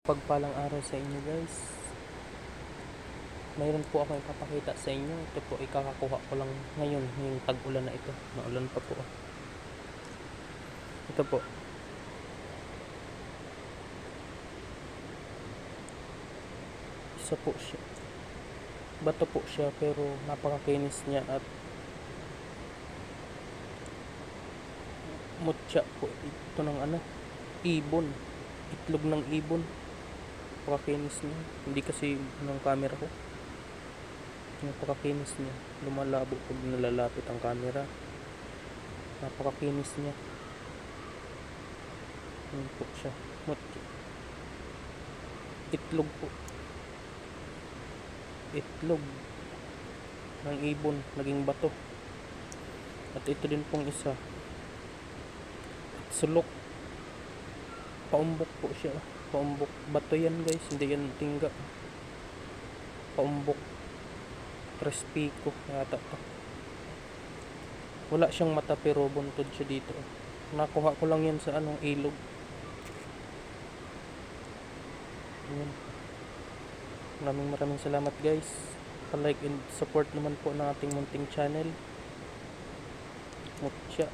Pagpalang araw sa inyo guys. Mayroon po ako ipapakita sa inyo. Ito po ikakakuha ko lang ngayon, yung tag-ulan na ito. Naulan pa po. Ito po. Isa po siya. Bato po siya pero napakakinis niya at mutya po ito ng ibon. Itlog ng ibon. Napakakinis niya. Hindi kasi ng camera ko. Napakakinis niya. Lumalabo pag nalalapit ang camera. Napakakinis niya. Yan po siya. Itlog po. Itlog ng ibon. Naging bato. At ito din pong isa. Sulok. Paumbok po siya. Paumbok. Bato yan guys. Hindi yan tingga. Paumbok. Respico yata to. Wala siyang mata pero buntod siya dito. Nakuha ko lang yan sa ilog. Ayan. Maraming salamat guys. Pa-like and support naman po ng ating munting channel. Mutya.